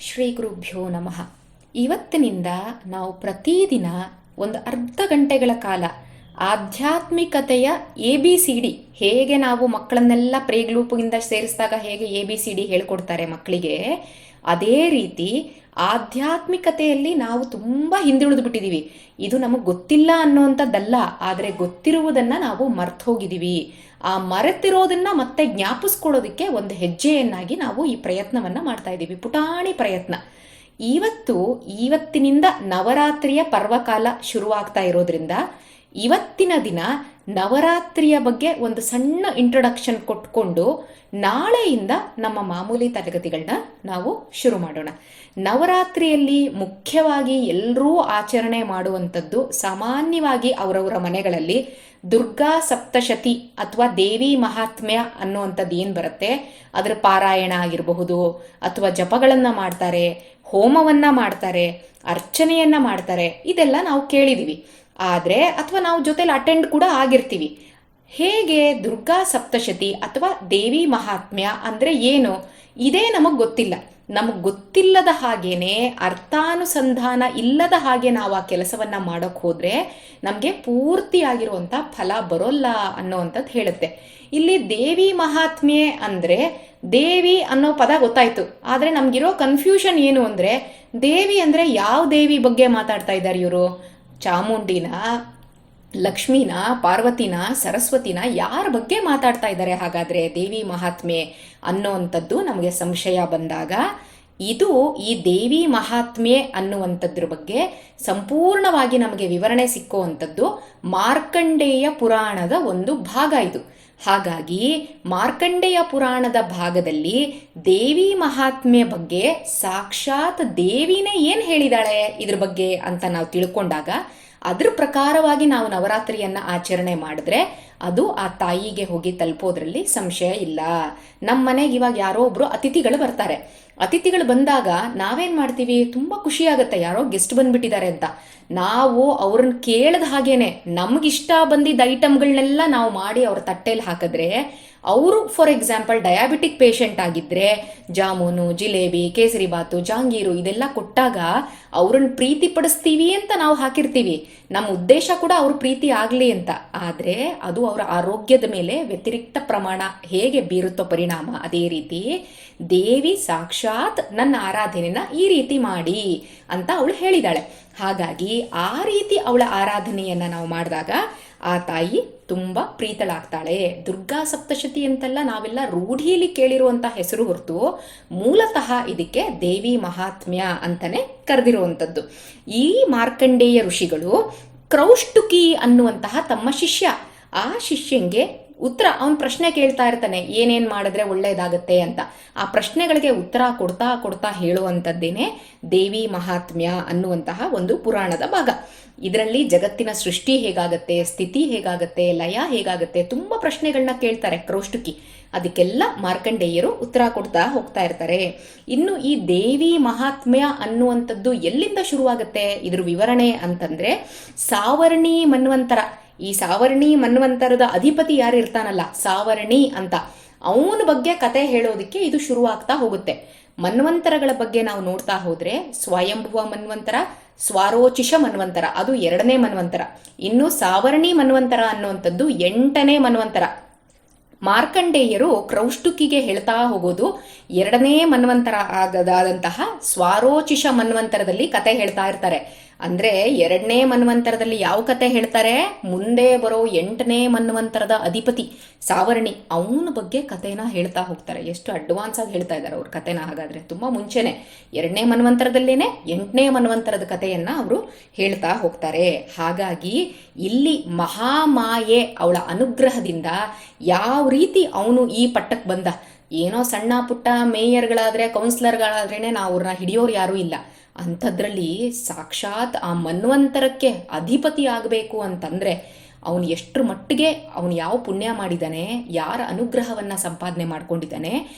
ಶ್ರೀ ಗುರುಭ್ಯೋ ನಮಃ. ಇವತ್ತಿನಿಂದ ನಾವು ಪ್ರತಿದಿನ ಒಂದು ಅರ್ಧ ಗಂಟೆಗಳ ಕಾಲ ಆಧ್ಯಾತ್ಮಿಕತೆಯ ABCD, ಹೇಗೆ ನಾವು ಮಕ್ಕಳನ್ನೆಲ್ಲ ಪ್ರೇಗ್ಲೂಪಿಂದ ಸೇರಿಸಿದಾಗ ಹೇಗೆ ABCD ಹೇಳ್ಕೊಡ್ತಾರೆ ಮಕ್ಕಳಿಗೆ, ಅದೇ ರೀತಿ ಆಧ್ಯಾತ್ಮಿಕತೆಯಲ್ಲಿ ನಾವು ತುಂಬ ಹಿಂದುಳಿದು ಬಿಟ್ಟಿದ್ದೀವಿ. ಇದು ನಮಗೆ ಗೊತ್ತಿಲ್ಲ ಅನ್ನೋವಂಥದ್ದಲ್ಲ, ಆದರೆ ಗೊತ್ತಿರುವುದನ್ನು ನಾವು ಮರ್ತು ಹೋಗಿದ್ದೀವಿ. ಆ ಮರೆತಿರೋದನ್ನ ಮತ್ತೆ ಜ್ಞಾಪಿಸ್ಕೊಳ್ಳೋದಕ್ಕೆ ಒಂದು ಹೆಜ್ಜೆಯನ್ನಾಗಿ ನಾವು ಈ ಪ್ರಯತ್ನವನ್ನು ಮಾಡ್ತಾ ಇದ್ದೀವಿ, ಪುಟಾಣಿ ಪ್ರಯತ್ನ. ಇವತ್ತಿನಿಂದ ನವರಾತ್ರಿಯ ಪರ್ವಕಾಲ ಶುರುವಾಗ್ತಾ ಇರೋದ್ರಿಂದ ಇವತ್ತಿನ ದಿನ ನವರಾತ್ರಿಯ ಬಗ್ಗೆ ಒಂದು ಸಣ್ಣ ಇಂಟ್ರೊಡಕ್ಷನ್ ಕೊಟ್ಕೊಂಡು ನಾಳೆಯಿಂದ ನಮ್ಮ ಮಾಮೂಲಿ ತರಗತಿಗಳನ್ನ ನಾವು ಶುರು ಮಾಡೋಣ. ನವರಾತ್ರಿಯಲ್ಲಿ ಮುಖ್ಯವಾಗಿ ಎಲ್ಲರೂ ಆಚರಣೆ ಮಾಡುವಂಥದ್ದು, ಸಾಮಾನ್ಯವಾಗಿ ಅವರವರ ಮನೆಗಳಲ್ಲಿ ದುರ್ಗಾ ಸಪ್ತಶತಿ ಅಥವಾ ದೇವಿ ಮಹಾತ್ಮ್ಯ ಅನ್ನುವಂಥದ್ದು ಏನು ಬರುತ್ತೆ, ಅದರ ಪಾರಾಯಣ ಆಗಿರಬಹುದು, ಅಥವಾ ಜಪಗಳನ್ನು ಮಾಡ್ತಾರೆ, ಹೋಮವನ್ನು ಮಾಡ್ತಾರೆ, ಅರ್ಚನೆಯನ್ನು ಮಾಡ್ತಾರೆ. ಇದೆಲ್ಲ ನಾವು ಕೇಳಿದ್ದೀವಿ. ಆದರೆ ಅಥವಾ ನಾವು ಜೊತೆಲಿ ಅಟೆಂಡ್ ಕೂಡ ಆಗಿರ್ತೀವಿ. ಹೇಗೆ ದುರ್ಗಾ ಸಪ್ತಶತಿ ಅಥವಾ ದೇವಿ ಮಹಾತ್ಮ್ಯ ಅಂದರೆ ಏನು, ಇದೇ ನಮಗೆ ಗೊತ್ತಿಲ್ಲ. ನಮಗೆ ಗೊತ್ತಿಲ್ಲದ ಹಾಗೇನೆ, ಅರ್ಥಾನುಸಂಧಾನ ಇಲ್ಲದ ಹಾಗೆ ನಾವು ಆ ಕೆಲಸವನ್ನು ಮಾಡೋಕ್ಕೆ ಹೋದರೆ ನಮಗೆ ಪೂರ್ತಿಯಾಗಿರುವಂಥ ಫಲ ಬರೋಲ್ಲ ಅನ್ನೋವಂಥದ್ದು ಹೇಳುತ್ತೆ. ಇಲ್ಲಿ ದೇವಿ ಮಹಾತ್ಮ್ಯೆ ಅಂದರೆ ದೇವಿ ಅನ್ನೋ ಪದ ಗೊತ್ತಾಯ್ತು, ಆದರೆ ನಮಗಿರೋ ಕನ್ಫ್ಯೂಷನ್ ಏನು ಅಂದರೆ, ದೇವಿ ಅಂದರೆ ಯಾವ ದೇವಿ ಬಗ್ಗೆ ಮಾತಾಡ್ತಾ ಇದ್ದಾರೆ ಇವರು? ಚಾಮುಂಡಿನ, ಲಕ್ಷ್ಮೀನ, ಪಾರ್ವತಿನ, ಸರಸ್ವತಿನ, ಯಾರ ಬಗ್ಗೆ ಮಾತಾಡ್ತಾ ಇದ್ದಾರೆ ಹಾಗಾದರೆ ದೇವಿ ಮಹಾತ್ಮೆ ಅನ್ನೋವಂಥದ್ದು ನಮಗೆ ಸಂಶಯ ಬಂದಾಗ, ಇದು ಈ ದೇವಿ ಮಹಾತ್ಮೆ ಅನ್ನುವಂಥದ್ರ ಬಗ್ಗೆ ಸಂಪೂರ್ಣವಾಗಿ ನಮಗೆ ವಿವರಣೆ ಸಿಕ್ಕುವಂಥದ್ದು ಮಾರ್ಕಂಡೇಯ ಪುರಾಣದ ಒಂದು ಭಾಗ ಇದು. ಹಾಗಾಗಿ ಮಾರ್ಕಂಡೇಯ ಪುರಾಣದ ಭಾಗದಲ್ಲಿ ದೇವಿ ಮಹಾತ್ಮೆ ಬಗ್ಗೆ ಸಾಕ್ಷಾತ್ ದೇವಿನೇ ಏನು ಹೇಳಿದಾಳೆ ಇದ್ರ ಬಗ್ಗೆ ಅಂತ ನಾವು ತಿಳ್ಕೊಂಡಾಗ, ಅದ್ರ ಪ್ರಕಾರವಾಗಿ ನಾವು ನವರಾತ್ರಿಯನ್ನು ಆಚರಣೆ ಮಾಡಿದ್ರೆ ಅದು ಆ ತಾಯಿಗೆ ಹೋಗಿ ತಲುಪೋದ್ರಲ್ಲಿ ಸಂಶಯ ಇಲ್ಲ. ನಮ್ಮ ಮನೆಗೆ ಇವಾಗ ಯಾರೋ ಒಬ್ರು ಅತಿಥಿಗಳು ಬರ್ತಾರೆ. ಅತಿಥಿಗಳು ಬಂದಾಗ ನಾವೇನು ಮಾಡ್ತೀವಿ, ತುಂಬ ಖುಷಿ ಆಗುತ್ತೆ, ಯಾರೋ ಗೆಸ್ಟ್ ಬಂದ್ಬಿಟ್ಟಿದ್ದಾರೆ ಅಂತ. ನಾವು ಅವ್ರನ್ನ ಕೇಳಿದ ಹಾಗೇನೆ ನಮಗಿಷ್ಟ ಬಂದಿದ್ದ ಐಟಮ್ಗಳನ್ನೆಲ್ಲ ನಾವು ಮಾಡಿ ಅವ್ರ ತಟ್ಟೆಯಲ್ಲಿ ಹಾಕಿದ್ರೆ, ಅವರು ಫಾರ್ ಎಕ್ಸಾಂಪಲ್ ಡಯಾಬಿಟಿಕ್ ಪೇಷಂಟ್ ಆಗಿದ್ದರೆ ಜಾಮೂನು, ಜಿಲೇಬಿ, ಕೇಸರಿ ಬಾತು, ಜಾಂಗೀರು ಇದೆಲ್ಲ ಕೊಟ್ಟಾಗ ಅವ್ರನ್ನ ಪ್ರೀತಿ ಪಡಿಸ್ತೀವಿ ಅಂತ ನಾವು ಹಾಕಿರ್ತೀವಿ. ನಮ್ಮ ಉದ್ದೇಶ ಕೂಡ ಅವ್ರ ಪ್ರೀತಿ ಆಗಲಿ ಅಂತ. ಆದರೆ ಅದು ಅವರ ಆರೋಗ್ಯದ ಮೇಲೆ ವ್ಯತಿರಿಕ್ತ ಪ್ರಮಾಣ ಹೇಗೆ ಬೀರುತ್ತೋ ಪರಿಣಾಮ, ಅದೇ ರೀತಿ ದೇವಿ ಸಾಕ್ಷಾತ್ ನನ್ನ ಆರಾಧನೆನ ಈ ರೀತಿ ಮಾಡಿ ಅಂತ ಅವಳು ಹೇಳಿದಾಳೆ. ಹಾಗಾಗಿ ಆ ರೀತಿ ಅವಳ ಆರಾಧನೆಯನ್ನು ನಾವು ಮಾಡಿದಾಗ ಆ ತಾಯಿ ತುಂಬ ಪ್ರೀತಳಾಗ್ತಾಳೆ. ದುರ್ಗಾ ಸಪ್ತಶತಿ ಅಂತೆಲ್ಲ ನಾವೆಲ್ಲ ರೂಢಿಯಲ್ಲಿ ಕೇಳಿರುವಂಥ ಹೆಸರು ಹೊರತು ಮೂಲತಃ ಇದಕ್ಕೆ ದೇವಿ ಮಹಾತ್ಮ್ಯ ಅಂತಲೇ ಕರೆದಿರುವಂಥದ್ದು. ಈ ಮಾರ್ಕಂಡೇಯ ಋಷಿಗಳು ಕ್ರೌಷ್ಟುಕಿ ಅನ್ನುವಂತಹ ತಮ್ಮ ಶಿಷ್ಯ, ಆ ಶಿಷ್ಯಂಗೆ ಉತ್ತರ, ಅವನ ಪ್ರಶ್ನೆ ಕೇಳ್ತಾ ಇರ್ತಾನೆ, ಏನೇನು ಮಾಡಿದ್ರೆ ಒಳ್ಳೆಯದಾಗತ್ತೆ ಅಂತ. ಆ ಪ್ರಶ್ನೆಗಳಿಗೆ ಉತ್ತರ ಕೊಡ್ತಾ ಕೊಡ್ತಾ ಹೇಳುವಂಥದ್ದೇನೆ ದೇವಿ ಮಹಾತ್ಮ್ಯ ಅನ್ನುವಂತಹ ಒಂದು ಪುರಾಣದ ಭಾಗ. ಇದರಲ್ಲಿ ಜಗತ್ತಿನ ಸೃಷ್ಟಿ ಹೇಗಾಗತ್ತೆ, ಸ್ಥಿತಿ ಹೇಗಾಗತ್ತೆ, ಲಯ ಹೇಗಾಗತ್ತೆ, ತುಂಬ ಪ್ರಶ್ನೆಗಳನ್ನ ಕೇಳ್ತಾರೆ ಕ್ರೌಷ್ಟುಕಿ. ಅದಕ್ಕೆಲ್ಲ ಮಾರ್ಕಂಡೇಯರು ಉತ್ತರ ಕೊಡ್ತಾ ಹೋಗ್ತಾ ಇರ್ತಾರೆ. ಇನ್ನು ಈ ದೇವಿ ಮಹಾತ್ಮ್ಯ ಅನ್ನುವಂಥದ್ದು ಎಲ್ಲಿಂದ ಶುರುವಾಗುತ್ತೆ ಇದ್ರ ವಿವರಣೆ ಅಂತಂದ್ರೆ, ಸಾವರ್ಣಿ ಮನ್ವಂತರ, ಈ ಸಾವರ್ಣಿ ಮನ್ವಂತರದ ಅಧಿಪತಿ ಯಾರು ಇರ್ತಾನಲ್ಲ ಸಾವರ್ಣಿ ಅಂತ, ಅವನ ಬಗ್ಗೆ ಕತೆ ಹೇಳೋದಕ್ಕೆ ಇದು ಶುರುವಾಗ್ತಾ ಹೋಗುತ್ತೆ. ಮನ್ವಂತರಗಳ ಬಗ್ಗೆ ನಾವು ನೋಡ್ತಾ ಹೋದ್ರೆ ಸ್ವಯಂಭುವ ಮನ್ವಂತರ, ಸ್ವಾರೋಚಿಷ ಮನ್ವಂತರ, ಅದು 2ನೇ ಮನ್ವಂತರ. ಇನ್ನು ಸಾವರ್ಣಿ ಮನ್ವಂತರ ಅನ್ನುವಂಥದ್ದು 8ನೇ ಮನ್ವಂತರ. ಮಾರ್ಕಂಡೇಯರು ಕ್ರೌಷ್ಟುಕಿಗೆ ಹೇಳ್ತಾ ಹೋಗೋದು 2ನೇ ಮನ್ವಂತರ ಆದಂತಹ ಸ್ವಾರೋಚಿಷ ಮನ್ವಂತರದಲ್ಲಿ ಕತೆ ಹೇಳ್ತಾ ಇರ್ತಾರೆ. ಅಂದರೆ 2ನೇ ಮನ್ವಂತರದಲ್ಲಿ ಯಾವ ಕತೆ ಹೇಳ್ತಾರೆ, ಮುಂದೆ ಬರೋ 8ನೇ ಮನ್ವಂತರದ ಅಧಿಪತಿ ಸಾವರ್ಣಿ, ಅವನ ಬಗ್ಗೆ ಕಥೆನ ಹೇಳ್ತಾ ಹೋಗ್ತಾರೆ. ಎಷ್ಟು ಅಡ್ವಾನ್ಸ್ ಆಗಿ ಹೇಳ್ತಾ ಇದ್ದಾರೆ ಅವ್ರ ಕಥೆನ. ಹಾಗಾದರೆ ತುಂಬ ಮುಂಚೆನೆ 2ನೇ ಮನ್ವಂತರದಲ್ಲೇನೆ 8ನೇ ಮನ್ವಂತರದ ಕಥೆಯನ್ನು ಅವರು ಹೇಳ್ತಾ ಹೋಗ್ತಾರೆ. ಹಾಗಾಗಿ ಇಲ್ಲಿ ಮಹಾಮಾಯೆ ಅವಳ ಅನುಗ್ರಹದಿಂದ ಯಾವ ರೀತಿ ಅವನು ಈ ಪಟ್ಟಕ್ಕೆ ಬಂದ. ಏನೋ ಸಣ್ಣ ಪುಟ್ಟ ಮೇಯರ್ಗಳಾದರೆ, ಕೌನ್ಸಿಲರ್ಗಳಾದ್ರೇ ನಾವು ಅವ್ರನ್ನ ಹಿಡಿಯೋರು ಯಾರೂ ಇಲ್ಲ. ಅಂಥದ್ರಲ್ಲಿ ಸಾಕ್ಷಾತ್ ಆ ಮನ್ವಂತರಕ್ಕೆ ಅಧಿಪತಿ ಆಗಬೇಕು ಅಂತಂದರೆ ಅವನು ಎಷ್ಟರ ಮಟ್ಟಿಗೆ ಅವನು ಯಾವ ಪುಣ್ಯ ಮಾಡಿದ್ದಾನೆ, ಯಾರ ಅನುಗ್ರಹವನ್ನು ಸಂಪಾದನೆ ಮಾಡ್ಕೊಂಡಿದ್ದಾನೆ,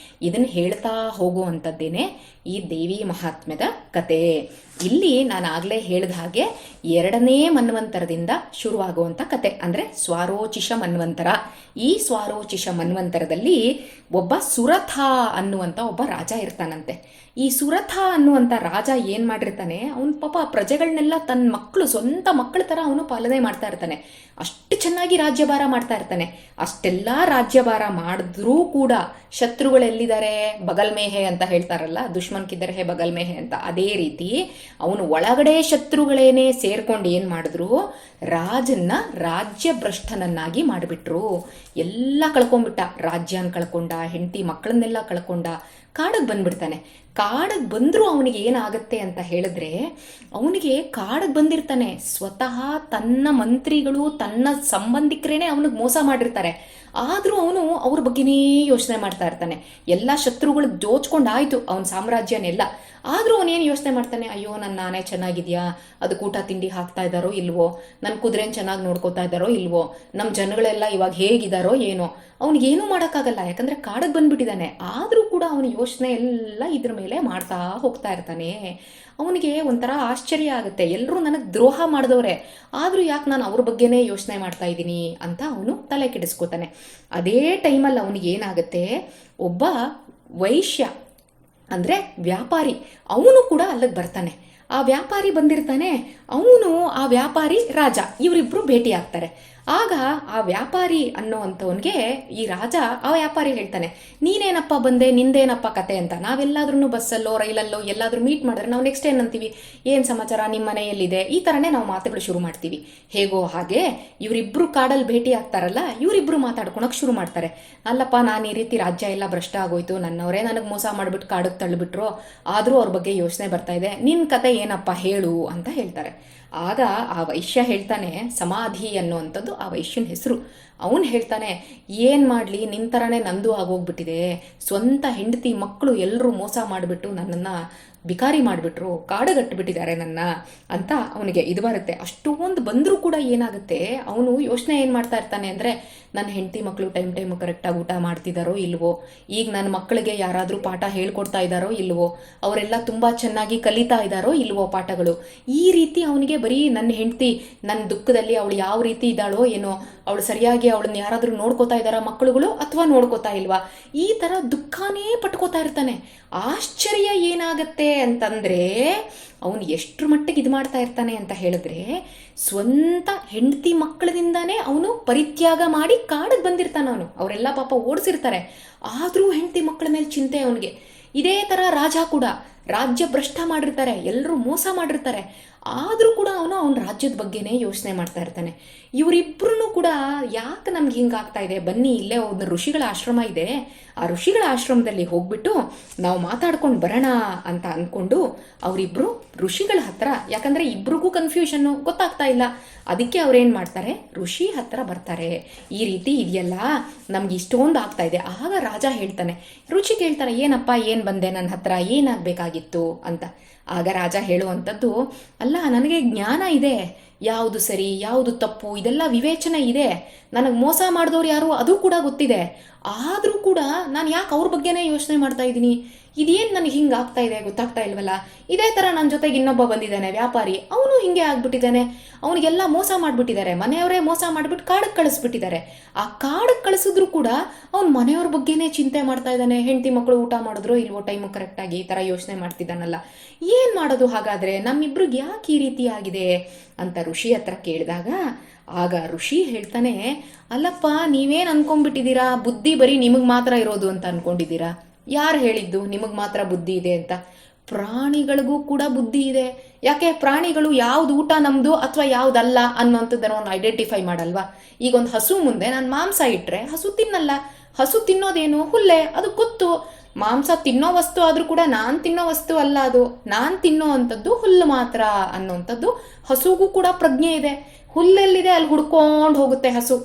ಇದನ್ನು ಹೇಳ್ತಾ ಹೋಗುವಂಥದ್ದೇನೆ ಈ ದೇವಿ ಮಹಾತ್ಮ್ಯದ ಕತೆ. ಇಲ್ಲಿ ನಾನು ಆಗಲೇ ಹೇಳಿದ ಹಾಗೆ 2ನೇ ಮನ್ವಂತರದಿಂದ ಶುರುವಾಗುವಂಥ ಕತೆ ಅಂದರೆ ಸ್ವಾರೋಚಿಷ ಮನ್ವಂತರ. ಈ ಸ್ವಾರೋಚಿಷ ಮನ್ವಂತರದಲ್ಲಿ ಒಬ್ಬ ಸುರಥ ಅನ್ನುವಂಥ ಒಬ್ಬ ರಾಜ ಇರ್ತಾನಂತೆ. ಈ ಸುರಥ ಅನ್ನುವಂಥ ರಾಜ ಏನು ಮಾಡಿರ್ತಾನೆ, ಅವನು ಪಾಪ ಪ್ರಜೆಗಳನ್ನೆಲ್ಲ ತನ್ನ ಮಕ್ಕಳು, ಸ್ವಂತ ಮಕ್ಕಳ ಥರ ಅವನು ಪಾಲನೆ ಮಾಡ್ತಾ ಇರ್ತಾನೆ. ಅಷ್ಟು ಚೆನ್ನಾಗಿ ರಾಜ್ಯಭಾರ ಮಾಡ್ತಾ ಇರ್ತಾನೆ. ಅಷ್ಟೆಲ್ಲ ರಾಜ್ಯಭಾರ ಮಾಡಿದ್ರೂ ಕೂಡ ಶತ್ರುಗಳೆಲ್ಲಿದ್ದಾರೆ, ಬಗಲ್ ಮೇಹೆ ಅಂತ ಹೇಳ್ತಾರಲ್ಲ, ದುಶ್ಮನ್ ಕಿದ್ದರ್ ಹೇ ಬಗಲ್ ಮೇಹೆ ಅಂತ, ಅದೇ ರೀತಿ ಅವನು ಒಳಗಡೆ ಶತ್ರುಗಳೇನೆ ಸೇರ್ಕೊಂಡು ಏನು ಮಾಡಿದ್ರು, ರಾಜನ್ನ ರಾಜ್ಯ ಭ್ರಷ್ಟನನ್ನಾಗಿ ಮಾಡಿಬಿಟ್ರು. ಎಲ್ಲ ಕಳ್ಕೊಂಡ್ಬಿಟ್ಟ, ರಾಜ್ಯನ ಕಳ್ಕೊಂಡ, ಹೆಂಡತಿ ಮಕ್ಕಳನ್ನೆಲ್ಲ ಕಳ್ಕೊಂಡ, ಕಾಡಿಗೆ ಬಂದ್ಬಿಡ್ತಾನೆ. ಕಾಡಿಗೆ ಬಂದರೂ ಅವನಿಗೆ ಏನಾಗುತ್ತೆ ಅಂತ ಹೇಳಿದ್ರೆ, ಅವನಿಗೆ ಕಾಡಿಗೆ ಬಂದಿರ್ತಾನೆ, ಸ್ವತಃ ತನ್ನ ಮಂತ್ರಿಗಳು, ತನ್ನ ಸಂಬಂಧಿಕರೇನೆ ಅವನಿಗೆ ಮೋಸ ಮಾಡಿರ್ತಾರೆ. ಆದರೂ ಅವನು ಅವ್ರ ಬಗ್ಗೆನೇ ಯೋಚನೆ ಮಾಡ್ತಾ ಇರ್ತಾನೆ. ಎಲ್ಲ ಶತ್ರುಗಳು ಜೋಚ್ಕೊಂಡಾಯ್ತು ಅವನ ಸಾಮ್ರಾಜ್ಯನೆಲ್ಲ. ಆದರೂ ಅವನೇನು ಯೋಚನೆ ಮಾಡ್ತಾನೆ, ಅಯ್ಯೋ ನನ್ನ ಆನೆ ಚೆನ್ನಾಗಿದೆಯಾ, ಅದಕ್ಕೆ ಊಟ ತಿಂಡಿ ಹಾಕ್ತಾ ಇದ್ದಾರೋ ಇಲ್ವೋ, ನನ್ನ ಕುದುರೆನ ಚೆನ್ನಾಗಿ ನೋಡ್ಕೋತಾ ಇದ್ದಾರೋ ಇಲ್ವೋ, ನಮ್ಮ ಜನಗಳೆಲ್ಲ ಇವಾಗ ಹೇಗಿದ್ದಾರೋ ಏನೋ. ಅವನಿಗೇನೂ ಮಾಡೋಕ್ಕಾಗಲ್ಲ, ಯಾಕಂದರೆ ಕಾಡಿಗೆ ಬಂದ್ಬಿಟ್ಟಿದ್ದಾನೆ. ಆದರೂ ಕೂಡ ಅವನ ಯೋಚನೆ ಎಲ್ಲ ಇದ್ರ ಮೇಲೆ ಮಾಡ್ತಾ ಹೋಗ್ತಾ ಇರ್ತಾನೆ. ಅವನಿಗೆ ಒಂಥರ ಆಶ್ಚರ್ಯ ಆಗುತ್ತೆ, ಎಲ್ಲರೂ ನನಗೆ ದ್ರೋಹ ಮಾಡಿದವ್ರೆ, ಆದರೂ ಯಾಕೆ ನಾನು ಅವ್ರ ಬಗ್ಗೆನೇ ಯೋಚನೆ ಮಾಡ್ತಾ ಇದ್ದೀನಿ ಅಂತ ಅವನು ತಲೆ ಕೆಡಿಸ್ಕೋತಾನೆ. ಅದೇ ಟೈಮಲ್ಲಿ ಅವನಿಗೆ ಏನಾಗುತ್ತೆ, ಒಬ್ಬ ವೈಶ್ಯ ಅಂದರೆ ವ್ಯಾಪಾರಿ, ಅವನು ಕೂಡ ಅಲ್ಲಿಗೆ ಬರ್ತಾನೆ. ಆ ವ್ಯಾಪಾರಿ ಬಂದಿರ್ತಾನೆ, ಅವನು ಆ ವ್ಯಾಪಾರಿ ರಾಜ, ಇವರಿಬ್ಬರು ಭೇಟಿ ಆಗ್ತಾರೆ. ಆಗ ಆ ವ್ಯಾಪಾರಿ ಅನ್ನೋವಂಥವನಿಗೆ ಈ ರಾಜ, ಆ ವ್ಯಾಪಾರಿ ಹೇಳ್ತಾನೆ, ನೀನೇನಪ್ಪ ಬಂದೆ, ನಿಂದೇನಪ್ಪ ಕತೆ ಅಂತ. ನಾವೆಲ್ಲಾದ್ರೂ ಬಸ್ಸಲ್ಲೋ ರೈಲಲ್ಲೋ ಎಲ್ಲಾದ್ರೂ ಮೀಟ್ ಮಾಡಿದ್ರೆ ನಾವು ನೆಕ್ಸ್ಟ್ ಏನಂತೀವಿ, ಏನು ಸಮಾಚಾರ, ನಿಮ್ಮ ಮನೆಯಲ್ಲಿದೆ, ಈ ಥರನೇ ನಾವು ಮಾತುಗಳು ಶುರು ಮಾಡ್ತೀವಿ. ಹೇಗೋ ಹಾಗೆ ಇವರಿಬ್ಬರು ಕಾಡಲ್ಲಿ ಭೇಟಿ ಆಗ್ತಾರಲ್ಲ, ಇವರಿಬ್ಬರು ಮಾತಾಡ್ಕೊಳಕ್ಕೆ ಶುರು ಮಾಡ್ತಾರೆ. ಅಲ್ಲಪ್ಪ, ನಾನು ಈ ರೀತಿ ರಾಜ್ಯ ಎಲ್ಲ ಭ್ರಷ್ಟ ಆಗೋಯ್ತು, ನನ್ನವರೇ ನನಗೆ ಮೋಸ ಮಾಡಿಬಿಟ್ಟು ಕಾಡಿಗೆ ತಳ್ಳಿಬಿಟ್ರು, ಆದರೂ ಅವ್ರ ಬಗ್ಗೆ ಯೋಚನೆ ಬರ್ತಾ ಇದೆ, ನಿನ್ನ ಕತೆ ಏನಪ್ಪ ಹೇಳು ಅಂತ ಹೇಳ್ತಾರೆ. ಆಗ ಆ ವೈಶ್ಯ ಹೇಳ್ತಾನೆ, ಸಮಾಧಿ ಅನ್ನುವಂಥದ್ದು ಆ ವೈಶ್ಯನ ಹೆಸರು. ಅವನು ಹೇಳ್ತಾನೆ, ಏನು ಮಾಡಲಿ, ನಿನ್ನ ಥರನೇ ನಂದು ಆಗೋಗ್ಬಿಟ್ಟಿದೆ, ಸ್ವಂತ ಹೆಂಡತಿ ಮಕ್ಕಳು ಎಲ್ಲರೂ ಮೋಸ ಮಾಡಿಬಿಟ್ಟು ನನ್ನನ್ನು ಬಿಕಾರಿ ಮಾಡಿಬಿಟ್ರು, ಕಾಡುಗಟ್ಟಿಬಿಟ್ಟಿದ್ದಾರೆ ನನ್ನ ಅಂತ ಅವನಿಗೆ ಇದು ಬರುತ್ತೆ. ಅಷ್ಟೊಂದು ಬಂದರೂ ಕೂಡ ಏನಾಗುತ್ತೆ, ಅವನು ಯೋಚನೆ ಏನು ಮಾಡ್ತಾ ಇರ್ತಾನೆ ಅಂದರೆ, ನನ್ನ ಹೆಂಡತಿ ಮಕ್ಕಳು ಟೈಮ್ ಕರೆಕ್ಟಾಗಿ ಊಟ ಮಾಡ್ತಿದ್ದಾರೋ ಇಲ್ವೋ, ಈಗ ನನ್ನ ಮಕ್ಕಳಿಗೆ ಯಾರಾದರೂ ಪಾಠ ಹೇಳ್ಕೊಡ್ತಾ ಇದ್ದಾರೋ ಇಲ್ವೋ, ಅವರೆಲ್ಲ ತುಂಬ ಚೆನ್ನಾಗಿ ಕಲಿತಾ ಇದ್ದಾರೋ ಇಲ್ವೋ ಪಾಠಗಳು. ಈ ರೀತಿ ಅವನಿಗೆ ಬರೀ ನನ್ನ ಹೆಂಡತಿ ನನ್ನ ದುಃಖದಲ್ಲಿ ಅವಳು ಯಾವ ರೀತಿ ಇದ್ದಾಳೋ ಏನೋ, ಅವಳು ಸರಿಯಾಗಿ ಅವಳನ್ನ ಯಾರಾದರೂ ನೋಡ್ಕೋತಾ ಇದ್ದಾರಾ ಮಕ್ಕಳುಗಳು ಅಥವಾ ನೋಡ್ಕೋತಾ ಇಲ್ವಾ, ಈ ಥರ ದುಃಖನೇ ಪಟ್ಕೋತಾ ಇರ್ತಾನೆ. ಆಶ್ಚರ್ಯ ಏನಾಗತ್ತೆ ಅಂತಂದರೆ, ಅವನು ಎಷ್ಟರ ಮಟ್ಟಿಗೆ ಇದು ಮಾಡ್ತಾ ಇರ್ತಾನೆ ಅಂತ ಹೇಳಿದ್ರೆ, ಸ್ವಂತ ಹೆಂಡತಿ ಮಕ್ಕಳಿಂದಾನೇ ಅವನು ಪರಿತ್ಯಾಗ ಮಾಡಿ ಕಾಡಿಗೆ ಬಂದಿರ್ತಾನೆ. ಅವರೆಲ್ಲ ಪಾಪ ಓಡಿಸಿರ್ತಾರೆ, ಆದರೂ ಹೆಂಡತಿ ಮಕ್ಕಳ ಮೇಲೆ ಚಿಂತೆ ಅವನಿಗೆ. ಇದೇ ಥರ ರಾಜ ಕೂಡ ರಾಜ್ಯ ಭ್ರಷ್ಟ ಮಾಡಿರ್ತಾರೆ, ಎಲ್ಲರೂ ಮೋಸ ಮಾಡಿರ್ತಾರೆ, ಆದರೂ ಕೂಡ ಅವನ ರಾಜ್ಯದ ಬಗ್ಗೆನೇ ಯೋಚನೆ ಮಾಡ್ತಾ ಇರ್ತಾನೆ. ಇವರಿಬ್ಬರೂ ಕೂಡ ಯಾಕೆ ನಮ್ಗೆ ಹಿಂಗಾಗ್ತಾ ಇದೆ, ಬನ್ನಿ ಇಲ್ಲೇ ಒಂದು ಋಷಿಗಳ ಆಶ್ರಮ ಇದೆ, ಆ ಋಷಿಗಳ ಆಶ್ರಮದಲ್ಲಿ ಹೋಗ್ಬಿಟ್ಟು ನಾವು ಮಾತಾಡ್ಕೊಂಡು ಬರೋಣ ಅಂತ ಅಂದ್ಕೊಂಡು ಅವರಿಬ್ಬರು ಋಷಿಗಳ ಹತ್ರ, ಯಾಕಂದರೆ ಇಬ್ರಿಗೂ ಕನ್ಫ್ಯೂಷನ್ನು ಗೊತ್ತಾಗ್ತಾ ಇಲ್ಲ, ಅದಕ್ಕೆ ಅವ್ರೇನು ಮಾಡ್ತಾರೆ, ಋಷಿ ಹತ್ರ ಬರ್ತಾರೆ. ಈ ರೀತಿ ಇದೆಯಲ್ಲ, ನಮ್ಗೆ ಇಷ್ಟೊಂದು ಆಗ್ತಾ ಇದೆ. ಆಗ ರಾಜ ಹೇಳ್ತಾನೆ, ರುಚಿ ಕೇಳ್ತಾರೆ, ಏನಪ್ಪ ಏನು ಬಂದೆ ನನ್ನ ಹತ್ರ, ಏನಾಗಬೇಕಾಗಿತ್ತು ಅಂತ. ಆಗ ರಾಜ ಹೇಳುವಂಥದ್ದು, ಅಲ್ಲ ನನಗೆ ಜ್ಞಾನ ಇದೆ, ಯಾವುದು ಸರಿ ಯಾವುದು ತಪ್ಪು ಇದೆಲ್ಲ ವಿವೇಚನೆ ಇದೆ, ನನಗೆ ಮೋಸ ಮಾಡಿದವ್ರು ಯಾರು ಅದು ಕೂಡ ಗೊತ್ತಿದೆ, ಆದರೂ ಕೂಡ ನಾನು ಯಾಕೆ ಅವ್ರ ಬಗ್ಗೆನೇ ಯೋಚನೆ ಮಾಡ್ತಾ ಇದ್ದೀನಿ, ಇದೇನು ನನಗೆ ಹಿಂಗೆ ಆಗ್ತಾ ಇದೆ ಗೊತ್ತಾಗ್ತಾ ಇಲ್ವಲ್ಲ. ಇದೇ ಥರ ನನ್ನ ಜೊತೆಗೆ ಇನ್ನೊಬ್ಬ ಬಂದಿದ್ದಾನೆ ವ್ಯಾಪಾರಿ, ಅವನು ಹಿಂಗೆ ಆಗ್ಬಿಟ್ಟಿದ್ದಾನೆ, ಅವನಿಗೆಲ್ಲ ಮೋಸ ಮಾಡಿಬಿಟ್ಟಿದ್ದಾರೆ, ಮನೆಯವರೇ ಮೋಸ ಮಾಡಿಬಿಟ್ಟು ಕಾಡಿಗೆ ಕಳಿಸ್ಬಿಟ್ಟಿದ್ದಾರೆ. ಆ ಕಾಡಿಗೆ ಕಳಿಸಿದ್ರು ಕೂಡ ಅವ್ನು ಮನೆಯವ್ರ ಬಗ್ಗೆನೇ ಚಿಂತೆ ಮಾಡ್ತಾ ಇದ್ದಾನೆ, ಹೆಂಡತಿ ಮಕ್ಕಳು ಊಟ ಮಾಡಿದ್ರು ಇಲ್ವೋ ಟೈಮು ಕರೆಕ್ಟಾಗಿ, ಈ ಥರ ಯೋಚನೆ ಮಾಡ್ತಿದ್ದಾನಲ್ಲ, ಏನು ಮಾಡೋದು ಹಾಗಾದರೆ, ನಮ್ಮಿಬ್ರಿಗೆ ಯಾಕೆ ಈ ರೀತಿ ಆಗಿದೆ ಅಂತ ಋಷಿ ಹತ್ರ ಕೇಳಿದಾಗ, ಆಗ ಋಷಿ ಹೇಳ್ತಾನೆ, ಅಲ್ಲಪ್ಪ ನೀವೇನು ಅನ್ಕೊಂಡ್ಬಿಟ್ಟಿದ್ದೀರಾ, ಬುದ್ಧಿ ಬರೀ ನಿಮಗೆ ಮಾತ್ರ ಇರೋದು ಅಂತ ಅನ್ಕೊಂಡಿದ್ದೀರಾ, ಯಾರು ಹೇಳಿದ್ದು ನಿಮಗೆ ಮಾತ್ರ ಬುದ್ಧಿ ಇದೆ ಅಂತ, ಪ್ರಾಣಿಗಳಿಗೂ ಕೂಡ ಬುದ್ಧಿ ಇದೆ. ಯಾಕೆ, ಪ್ರಾಣಿಗಳು ಯಾವ್ದು ಊಟ ನಮ್ಮದು ಅಥವಾ ಯಾವುದಲ್ಲ ಅನ್ನೋಂಥದ್ದನ್ನು ಒಂದು ಐಡೆಂಟಿಫೈ ಮಾಡಲ್ವಾ. ಈಗ ಒಂದು ಹಸು ಮುಂದೆ ನಾನು ಮಾಂಸ ಇಟ್ಟರೆ ಹಸು ತಿನ್ನಲ್ಲ, ಹಸು ತಿನ್ನೋದೇನು ಹುಲ್ಲೆ, ಅದು ಗೊತ್ತು. ಮಾಂಸ ತಿನ್ನೋ ವಸ್ತು ಆದರೂ ಕೂಡ ನಾನು ತಿನ್ನೋ ವಸ್ತು ಅಲ್ಲ, ಅದು ನಾನು ತಿನ್ನೋ ಅಂಥದ್ದು ಹುಲ್ಲು ಮಾತ್ರ ಅನ್ನೋಂಥದ್ದು ಹಸುಗೂ ಕೂಡ ಪ್ರಜ್ಞೆ ಇದೆ. ಹುಲ್ಲೆಲ್ಲಿದೆ ಅಲ್ಲಿ ಹುಡ್ಕೊಂಡು ಹೋಗುತ್ತೆ ಹಸು,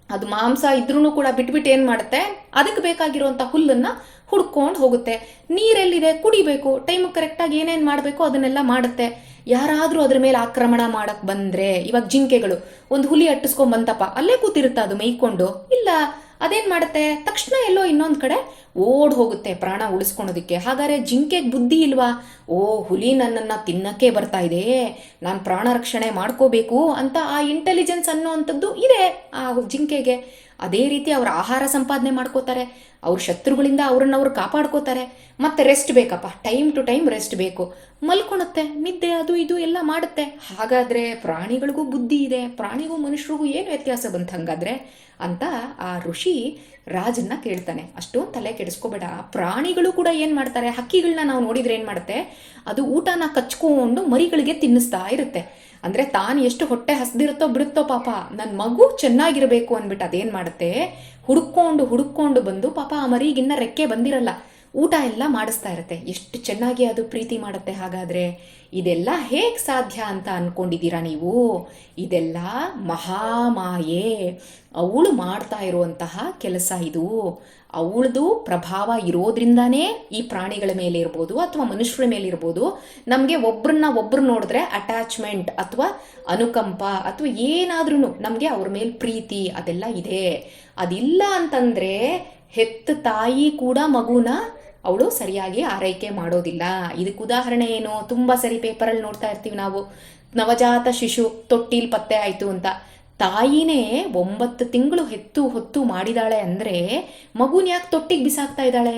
ಅದು ಮಾಂಸ ಇದ್ರೂ ಕೂಡ ಬಿಟ್ಬಿಟ್ಟು ಏನು ಮಾಡುತ್ತೆ, ಅದಕ್ಕೆ ಬೇಕಾಗಿರುವಂಥ ಹುಲ್ಲನ್ನು ಹುಡ್ಕೊಂಡು ಹೋಗುತ್ತೆ. ನೀರೆಲ್ಲಿದೆ ಕುಡಿಬೇಕು, ಟೈಮ್ ಕರೆಕ್ಟಾಗಿ ಏನೇನು ಮಾಡಬೇಕು ಅದನ್ನೆಲ್ಲ ಮಾಡುತ್ತೆ. ಯಾರಾದರೂ ಅದ್ರ ಮೇಲೆ ಆಕ್ರಮಣ ಮಾಡಕ್ಕೆ ಬಂದರೆ, ಇವಾಗ ಜಿಂಕೆಗಳು ಒಂದು ಹುಲಿ ಅಟ್ಟಿಸ್ಕೊಂಡ್ ಬಂತಪ್ಪ, ಅಲ್ಲೇ ಕೂತಿರುತ್ತೆ ಅದು ಮೇಯ್ಕೊಂಡು, ಇಲ್ಲ ಅದೇನು ಮಾಡುತ್ತೆ, ತಕ್ಷಣ ಎಲ್ಲೋ ಇನ್ನೊಂದು ಕಡೆ ಓಡ್ ಹೋಗುತ್ತೆ ಪ್ರಾಣ ಉಳಿಸ್ಕೊಳೋದಕ್ಕೆ. ಹಾಗಾದರೆ ಜಿಂಕೆಗೆ ಬುದ್ಧಿ ಇಲ್ವಾ, ಓ ಹುಲಿ ನನ್ನನ್ನು ತಿನ್ನಕ್ಕೆ ಬರ್ತಾ ಇದೆ, ನಾನು ಪ್ರಾಣ ರಕ್ಷಣೆ ಮಾಡ್ಕೋಬೇಕು ಅಂತ ಆ ಇಂಟೆಲಿಜೆನ್ಸ್ ಅನ್ನೋ ಅಂಥದ್ದು ಇದೆ ಆ ಜಿಂಕೆಗೆ. ಅದೇ ರೀತಿ ಅವ್ರ ಆಹಾರ ಸಂಪಾದನೆ ಮಾಡ್ಕೋತಾರೆ, ಅವ್ರ ಶತ್ರುಗಳಿಂದ ಅವ್ರನ್ನವ್ರು ಕಾಪಾಡ್ಕೋತಾರೆ. ಮತ್ತೆ ರೆಸ್ಟ್ ಬೇಕಪ್ಪ, ಟೈಮ್ ಟು ಟೈಮ್ ರೆಸ್ಟ್ ಬೇಕು, ಮಲ್ಕೊಳುತ್ತೆ, ನಿದ್ದೆ ಅದು ಇದು ಎಲ್ಲ ಮಾಡುತ್ತೆ. ಹಾಗಾದರೆ ಪ್ರಾಣಿಗಳಿಗೂ ಬುದ್ಧಿ ಇದೆ, ಪ್ರಾಣಿಗೂ ಮನುಷ್ಯರಿಗೂ ಏನು ವ್ಯತ್ಯಾಸ ಬಂತು ಹಾಗಾದರೆ ಅಂತ ಆ ಋಷಿ ರಾಜನ್ನ ಕೇಳ್ತಾನೆ. ಅಷ್ಟೊಂದು ತಲೆ ಕೆಡಿಸ್ಕೋಬೇಡ, ಪ್ರಾಣಿಗಳು ಕೂಡ ಏನು ಮಾಡ್ತಾರೆ, ಹಕ್ಕಿಗಳನ್ನ ನಾವು ನೋಡಿದ್ರೆ ಏನು ಮಾಡುತ್ತೆ, ಅದು ಊಟನ ಕಚ್ಕೊಂಡು ಮರಿಗಳಿಗೆ ತಿನ್ನಿಸ್ತಾ ಇರುತ್ತೆ. ಅಂದರೆ ತಾನು ಎಷ್ಟು ಹೊಟ್ಟೆ ಹಸ್ದಿರುತ್ತೋ ಬಿಡುತ್ತೋ ಪಾಪ, ನನ್ನ ಮಗು ಚೆನ್ನಾಗಿರಬೇಕು ಅಂದ್ಬಿಟ್ಟು ಅದೇನು ಮಾಡುತ್ತೆ, ಹುಡುಕೊಂಡು ಬಂದು ಪಾಪ ಆ ಮರಿಗಿನ್ನ ರೆಕ್ಕೆ ಬಂದಿರಲ್ಲ, ಊಟ ಎಲ್ಲ ಮಾಡಿಸ್ತಾ ಇರುತ್ತೆ. ಎಷ್ಟು ಚೆನ್ನಾಗಿ ಅದು ಪ್ರೀತಿ ಮಾಡುತ್ತೆ. ಹಾಗಾದರೆ ಇದೆಲ್ಲ ಹೇಗೆ ಸಾಧ್ಯ ಅಂತ ಅಂದ್ಕೊಂಡಿದ್ದೀರಾ ನೀವು? ಇದೆಲ್ಲ ಮಹಾಮಾಯೆ, ಅವಳು ಮಾಡ್ತಾ ಇರುವಂತಹ ಕೆಲಸ ಇದು. ಅವಳದು ಪ್ರಭಾವ ಇರೋದ್ರಿಂದಾನೇ ಈ ಪ್ರಾಣಿಗಳ ಮೇಲೆ ಇರ್ಬೋದು ಅಥವಾ ಮನುಷ್ಯರ ಮೇಲೆ ಇರ್ಬೋದು ನಮಗೆ ಒಬ್ರು ನೋಡಿದ್ರೆ ಅಟ್ಯಾಚ್ಮೆಂಟ್ ಅಥವಾ ಅನುಕಂಪ ಅಥವಾ ಏನಾದ್ರೂ ನಮಗೆ ಅವ್ರ ಮೇಲೆ ಪ್ರೀತಿ ಅದೆಲ್ಲ ಇದೆ. ಅದಿಲ್ಲ ಅಂತಂದರೆ ಹೆತ್ತ ತಾಯಿ ಕೂಡ ಮಗುನ ಅವಳು ಸರಿಯಾಗಿ ಆರೈಕೆ ಮಾಡೋದಿಲ್ಲ. ಇದಕ್ಕೆ ಉದಾಹರಣೆ ಏನು, ತುಂಬ ಸರಿ ಪೇಪರಲ್ಲಿ ನೋಡ್ತಾ ಇರ್ತೀವಿ ನಾವು, ನವಜಾತ ಶಿಶು ತೊಟ್ಟಿಲ್ ಪತ್ತೆ ಆಯಿತು ಅಂತ. ತಾಯಿನೇ 9 ತಿಂಗಳು ಹೊತ್ತು ಮಾಡಿದಾಳೆ ಅಂದರೆ ಮಗುನ ಯಾಕೆ ತೊಟ್ಟಿಗೆ ಬಿಸಾಕ್ತಾ ಇದ್ದಾಳೆ?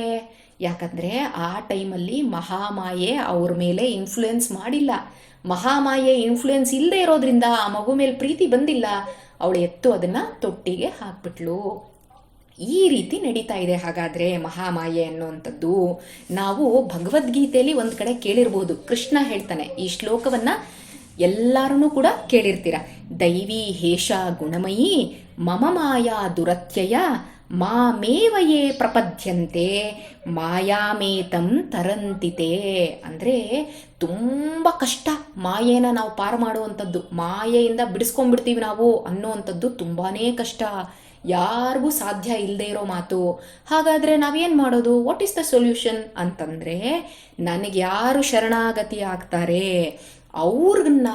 ಯಾಕಂದರೆ ಆ ಟೈಮಲ್ಲಿ ಮಹಾಮಾಯೆ ಅವ್ರ ಮೇಲೆ ಇನ್ಫ್ಲೂಯೆನ್ಸ್ ಮಾಡಿಲ್ಲ. ಮಹಾಮಾಯೆ ಇನ್ಫ್ಲೂಯೆನ್ಸ್ ಇಲ್ಲದೆ ಇರೋದ್ರಿಂದ ಆ ಮಗು ಮೇಲೆ ಪ್ರೀತಿ ಬಂದಿಲ್ಲ, ಅವಳು ಅದನ್ನು ತೊಟ್ಟಿಗೆ ಹಾಕ್ಬಿಟ್ಲು. ಈ ರೀತಿ ನಡೀತಾ ಇದೆ ಹಾಗಾದರೆ ಮಹಾಮಾಯೆ ಅನ್ನುವಂಥದ್ದು. ನಾವು ಭಗವದ್ಗೀತೆಯಲ್ಲಿ ಒಂದು ಕಡೆ ಕೇಳಿರ್ಬೋದು, ಕೃಷ್ಣ ಹೇಳ್ತಾನೆ, ಈ ಶ್ಲೋಕವನ್ನು ಎಲ್ಲರೂ ಕೂಡ ಕೇಳಿರ್ತೀರ. ದೈವಿ ಹೇಷ ಗುಣಮಯಿ ಮಮ ಮಾಯಾ ದುರತ್ಯಯ ಮಾಮೇವಯೇ ಪ್ರಪದ್ಯಂತೆ ಮಾಯಾಮೇತಂ ತರಂತಿತೆ. ಅಂದರೆ ತುಂಬ ಕಷ್ಟ ಮಾಯೆನ ನಾವು ಪಾರು ಮಾಡುವಂಥದ್ದು, ಮಾಯೆಯಿಂದ ಬಿಡಿಸ್ಕೊಂಡ್ಬಿಡ್ತೀವಿ ನಾವು ಅನ್ನೋವಂಥದ್ದು ತುಂಬಾ ಕಷ್ಟ, ಯಾರಿಗೂ ಸಾಧ್ಯ ಇಲ್ಲದೆ ಇರೋ ಮಾತು. ಹಾಗಾದರೆ ನಾವೇನು ಮಾಡೋದು? ವಾಟ್ ಈಸ್ ದ ಸೊಲ್ಯೂಷನ್ ಅಂತಂದರೆ, ನನಗೆ ಯಾರು ಶರಣಾಗತಿ ಆಗ್ತಾರೆ ಅವ್ರನ್ನ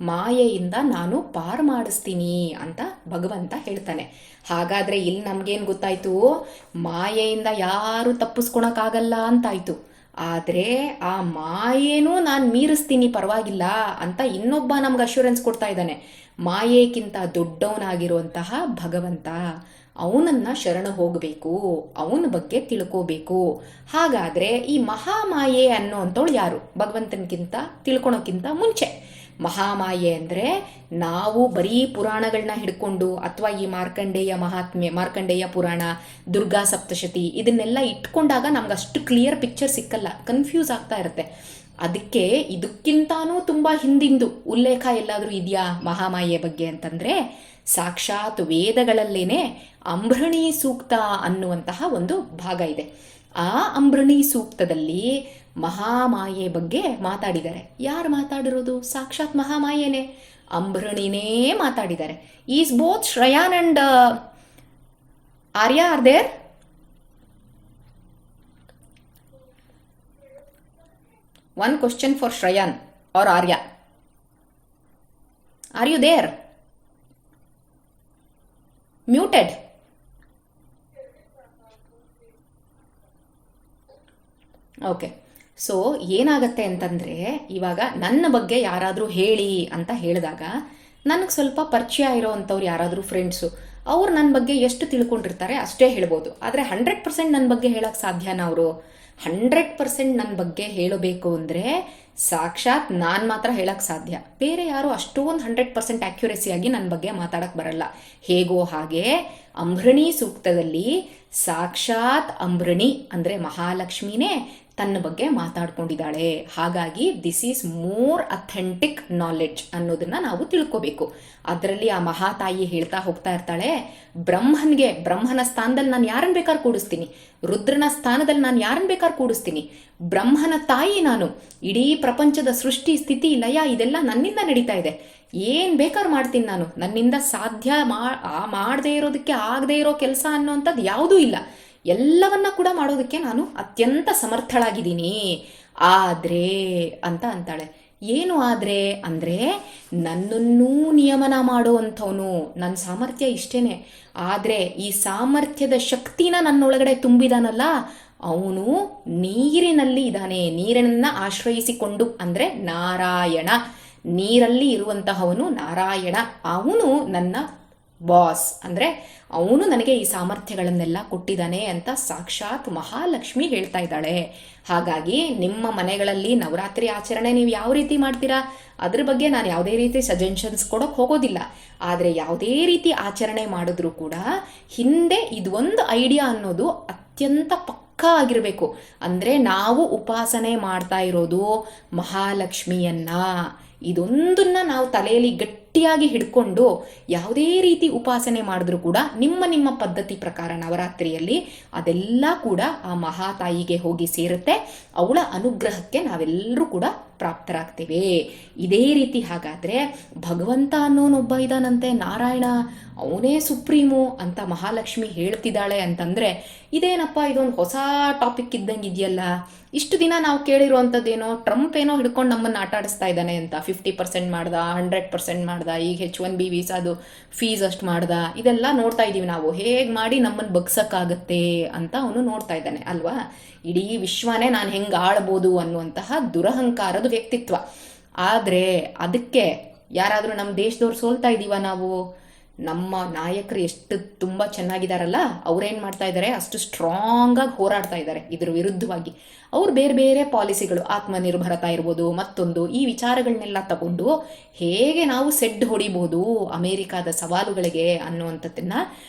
ಮಾಯೆಯಿಂದ ನಾನು ಪಾರು ಮಾಡಿಸ್ತೀನಿ ಅಂತ ಭಗವಂತ ಹೇಳ್ತಾನೆ. ಹಾಗಾದರೆ ಇಲ್ಲಿ ನಮಗೇನು ಗೊತ್ತಾಯಿತು? ಮಾಯೆಯಿಂದ ಯಾರು ತಪ್ಪಿಸ್ಕೊಳಕ್ಕಾಗಲ್ಲ ಅಂತಾಯಿತು. ಆದರೆ ಆ ಮಾಯೇನೂ ನಾನು ಮೀರಿಸ್ತೀನಿ ಪರವಾಗಿಲ್ಲ ಅಂತ ಇನ್ನೊಬ್ಬ ನಮ್ಗೆ ಅಶ್ಯೂರೆನ್ಸ್ ಕೊಡ್ತಾ ಇದ್ದಾನೆ. ಮಾಯೆಗಿಂತ ದೊಡ್ಡವನಾಗಿರುವಂತಹ ಭಗವಂತ, ಅವನನ್ನು ಶರಣ ಹೋಗಬೇಕು, ಅವನ ಬಗ್ಗೆ ತಿಳ್ಕೋಬೇಕು. ಹಾಗಾದರೆ ಈ ಮಹಾಮಾಯೆ ಅನ್ನೋಂಥವಳು ಯಾರು? ಭಗವಂತನಿಗಿಂತ ತಿಳ್ಕೊಳೋಕ್ಕಿಂತ ಮುಂಚೆ ಮಹಾಮಾಯೆ ಅಂದರೆ ನಾವು ಬರೀ ಪುರಾಣಗಳನ್ನ ಹಿಡ್ಕೊಂಡು ಅಥವಾ ಈ ಮಾರ್ಕಂಡೇಯ ಪುರಾಣ, ದುರ್ಗಾ ಸಪ್ತಶತಿ ಇದನ್ನೆಲ್ಲ ಇಟ್ಕೊಂಡಾಗ ನಮ್ಗೆ ಅಷ್ಟು ಕ್ಲಿಯರ್ ಪಿಕ್ಚರ್ ಸಿಕ್ಕಲ್ಲ, ಕನ್ಫ್ಯೂಸ್ ಆಗ್ತಾ ಇರುತ್ತೆ. ಅದಕ್ಕೆ ಇದಕ್ಕಿಂತಾನೂ ತುಂಬ ಹಿಂದಿಂದು ಉಲ್ಲೇಖ ಎಲ್ಲಾದರೂ ಇದೆಯಾ ಮಹಾಮಾಯೆ ಬಗ್ಗೆ ಅಂತಂದರೆ, ಸಾಕ್ಷಾತ್ ವೇದಗಳಲ್ಲೇನೆ ಅಂಬ್ರಣಿ ಸೂಕ್ತ ಅನ್ನುವಂತಹ ಒಂದು ಭಾಗ ಇದೆ. ಆ ಅಂಬ್ರಣಿ ಸೂಕ್ತದಲ್ಲಿ ಮಹಾಮಾಯೆ ಬಗ್ಗೆ ಮಾತಾಡಿದ್ದಾರೆ. ಯಾರು ಮಾತಾಡಿರೋದು? ಸಾಕ್ಷಾತ್ ಮಹಾಮಾಯೆನೇ, ಅಂಬ್ರಣಿನೇ ಮಾತಾಡಿದ್ದಾರೆ. Is both Shreyan and Arya are there? One question for Shrayan or Arya. Are you there? Muted. Okay. So ಏನಾಗತ್ತೆ ಅಂತಂದರೆ, ಇವಾಗ ನನ್ನ ಬಗ್ಗೆ ಯಾರಾದರೂ ಹೇಳಿ ಅಂತ ಹೇಳಿದಾಗ ನನಗೆ ಸ್ವಲ್ಪ ಪರಿಚಯ ಇರೋವಂಥವ್ರು ಯಾರಾದರೂ ಫ್ರೆಂಡ್ಸು, ಅವ್ರು ನನ್ನ ಬಗ್ಗೆ ಎಷ್ಟು ತಿಳ್ಕೊಂಡಿರ್ತಾರೆ ಅಷ್ಟೇ ಹೇಳ್ಬೋದು. ಆದರೆ 100% ನನ್ನ ಬಗ್ಗೆ ಹೇಳೋಕ್ಕೆ ಸಾಧ್ಯನಾ ಅವರು? 100% ನನ್ನ ಬಗ್ಗೆ ಹೇಳಬೇಕು ಅಂದರೆ ಸಾಕ್ಷಾತ್ ನಾನು ಮಾತ್ರ ಹೇಳಕ್ಕೆ ಸಾಧ್ಯ. ಬೇರೆ ಯಾರು ಅಷ್ಟೊಂದು 100% ಆ್ಯಕ್ಯುರೆಸಿಯಾಗಿ ನನ್ನ ಬಗ್ಗೆ ಮಾತಾಡೋಕ್ಕೆ ಬರಲ್ಲ. ಹೇಗೋ ಹಾಗೆ ಅಂಬ್ರಣಿ ಸೂಕ್ತದಲ್ಲಿ ಸಾಕ್ಷಾತ್ ಅಂಬ್ರಣಿ ಅಂದರೆ ಮಹಾಲಕ್ಷ್ಮಿನೇ ತನ್ನ ಬಗ್ಗೆ ಮಾತಾಡ್ಕೊಂಡಿದ್ದಾಳೆ. ಹಾಗಾಗಿ this is more authentic knowledge ಅನ್ನೋದನ್ನು ನಾವು ತಿಳ್ಕೋಬೇಕು. ಅದರಲ್ಲಿ ಆ ಮಹಾತಾಯಿ ಹೇಳ್ತಾ ಹೋಗ್ತಾ ಇರ್ತಾಳೆ, ಬ್ರಹ್ಮನ ಸ್ಥಾನದಲ್ಲಿ ನಾನು ಯಾರನ್ನು ಬೇಕಾದ್ರೂ ಕೂಡಿಸ್ತೀನಿ, ರುದ್ರನ ಸ್ಥಾನದಲ್ಲಿ ನಾನು ಯಾರನ್ನು ಬೇಕಾದ್ರೂ ಕೂಡಿಸ್ತೀನಿ, ಬ್ರಹ್ಮನ ತಾಯಿ ನಾನು, ಇಡೀ ಪ್ರಪಂಚದ ಸೃಷ್ಟಿ ಸ್ಥಿತಿ ಲಯ ಇದೆಲ್ಲ ನನ್ನಿಂದ ನಡೀತಾ ಇದೆ, ಏನು ಬೇಕಾದ್ರೂ ಮಾಡ್ತೀನಿ ನಾನು, ನನ್ನಿಂದ ಸಾಧ್ಯ ಮಾಡದೇ ಇರೋದಕ್ಕೆ ಆಗದೇ ಇರೋ ಕೆಲಸ ಅನ್ನೋಂಥದ್ದು ಯಾವುದೂ ಇಲ್ಲ, ಎಲ್ಲವನ್ನ ಕೂಡ ಮಾಡೋದಕ್ಕೆ ನಾನು ಅತ್ಯಂತ ಸಮರ್ಥಳಾಗಿದ್ದೀನಿ. ಆದರೆ ಅಂತ ಅಂತಾಳೆ. ಏನು ಆದರೆ ಅಂದರೆ, ನನ್ನನ್ನೂ ನಿಯಮನ ಮಾಡುವಂಥವನು, ನನ್ನ ಸಾಮರ್ಥ್ಯ ಇಷ್ಟೇನೆ, ಆದರೆ ಈ ಸಾಮರ್ಥ್ಯದ ಶಕ್ತಿನ ನನ್ನೊಳಗಡೆ ತುಂಬಿದಾನಲ್ಲ ಅವನು ನೀರಿನಲ್ಲಿ ಇದ್ದಾನೆ, ನೀರನ್ನು ಆಶ್ರಯಿಸಿಕೊಂಡು, ಅಂದರೆ ನಾರಾಯಣ, ನೀರಲ್ಲಿ ಇರುವಂತಹವನು ನಾರಾಯಣ, ಅವನು ನನ್ನ ಬಾಸ್ ಅಂದರೆ ಅವನು ನನಗೆ ಈ ಸಾಮರ್ಥ್ಯಗಳನ್ನೆಲ್ಲ ಕೊಟ್ಟಿದ್ದಾನೆ ಅಂತ ಸಾಕ್ಷಾತ್ ಮಹಾಲಕ್ಷ್ಮಿ ಹೇಳ್ತಾ ಇದ್ದಾಳೆ. ಹಾಗಾಗಿ ನಿಮ್ಮ ಮನೆಗಳಲ್ಲಿ ನವರಾತ್ರಿ ಆಚರಣೆ ನೀವು ಯಾವ ರೀತಿ ಮಾಡ್ತೀರಾ ಅದ್ರ ಬಗ್ಗೆ ನಾನು ಯಾವುದೇ ರೀತಿ ಸಜೆಷನ್ಸ್ ಕೊಡೋಕೆ ಹೋಗೋದಿಲ್ಲ. ಆದರೆ ಯಾವುದೇ ರೀತಿ ಆಚರಣೆ ಮಾಡಿದ್ರೂ ಕೂಡ ಹಿಂದೆ ಇದು ಒಂದು ಐಡಿಯಾ ಅನ್ನೋದು ಅತ್ಯಂತ ಪಕ್ಕಾ ಆಗಿರಬೇಕು. ಅಂದರೆ ನಾವು ಉಪಾಸನೆ ಮಾಡ್ತಾ ಇರೋದು ಮಹಾಲಕ್ಷ್ಮಿಯನ್ನ. ಇದೊಂದನ್ನ ನಾವು ತಲೆಯಲ್ಲಿ ಗಟ್ಟಿಯಾಗಿ ಹಿಡ್ಕೊಂಡು ಯಾವುದೇ ರೀತಿ ಉಪಾಸನೆ ಮಾಡಿದ್ರೂ ಕೂಡ ನಿಮ್ಮ ನಿಮ್ಮ ಪದ್ಧತಿ ಪ್ರಕಾರ ನವರಾತ್ರಿಯಲ್ಲಿ ಅದೆಲ್ಲ ಕೂಡ ಆ ಮಹಾತಾಯಿಗೆ ಹೋಗಿ ಸೇರುತ್ತೆ. ಅವಳ ಅನುಗ್ರಹಕ್ಕೆ ನಾವೆಲ್ಲರೂ ಕೂಡ ಪ್ರಾಪ್ತರಾಗ್ತೇವೆ. ಇದೇ ರೀತಿ ಹಾಗಾದರೆ ಭಗವಂತ ಅನ್ನೋನೊಬ್ಬ ಇದಾನಂತೆ, ನಾರಾಯಣ ಅವನೇ ಸುಪ್ರೀಮು ಅಂತ ಮಹಾಲಕ್ಷ್ಮಿ ಹೇಳ್ತಿದ್ದಾಳೆ ಅಂತಂದರೆ ಇದೇನಪ್ಪ ಇದೊಂದು ಹೊಸ ಟಾಪಿಕ್ ಇದ್ದಂಗೆ ಇದೆಯಲ್ಲ. ಇಷ್ಟು ದಿನ ನಾವು ಕೇಳಿರುವಂಥದ್ದೇನೋ ಟ್ರಂಪ್ ಏನೋ ಹಿಡ್ಕೊಂಡು ನಮ್ಮನ್ನು ಆಟ ಆಡಿಸ್ತಾ ಇದ್ದಾನೆ ಅಂತ, 50% ಮಾಡ್ದ, 100% ಮಾಡ್ದ, ಈಗ H1B ವೀಸಾದು ಫೀಸ್ ಅಷ್ಟು ಮಾಡ್ದ, ಇದೆಲ್ಲ ನೋಡ್ತಾ ಇದ್ದೀವಿ ನಾವು. ಹೇಗೆ ಮಾಡಿ ನಮ್ಮನ್ನು ಬಗ್ಸಕ್ಕಾಗತ್ತೆ ಅಂತ ಅವನು ನೋಡ್ತಾ ಇದ್ದಾನೆ ಅಲ್ವಾ. ಇಡೀ ವಿಶ್ವನೇ ನಾನು ಹೆಂಗೆ ಆಳ್ಬೋದು ಅನ್ನುವಂತಹ ದುರಹಂಕಾರದ ವ್ಯಕ್ತಿತ್ವ. ಆದರೆ ಅದಕ್ಕೆ ಯಾರಾದರೂ ನಮ್ಮ ದೇಶದವ್ರು ಸೋಲ್ತಾ ಇದ್ದೀವ ನಾವು? ನಮ್ಮ ನಾಯಕರು ಎಷ್ಟು ತುಂಬ ಚೆನ್ನಾಗಿದ್ದಾರಲ್ಲ, ಅವ್ರೇನು ಮಾಡ್ತಾ ಇದ್ದಾರೆ, ಅಷ್ಟು ಸ್ಟ್ರಾಂಗಾಗಿ ಹೋರಾಡ್ತಾ ಇದ್ದಾರೆ ಇದ್ರ ವಿರುದ್ಧವಾಗಿ. ಅವ್ರು ಬೇರೆ ಬೇರೆ ಪಾಲಿಸಿಗಳು, ಆತ್ಮನಿರ್ಭರತಾ ಇರ್ಬೋದು, ಮತ್ತೊಂದು ಈ ವಿಚಾರಗಳನ್ನೆಲ್ಲ ತಗೊಂಡು ಹೇಗೆ ನಾವು ಸೆಡ್ ಹೊಡಿಬೋದು ಅಮೇರಿಕಾದ ಸವಾಲುಗಳಿಗೆ ಅನ್ನುವಂಥದ್ದನ್ನು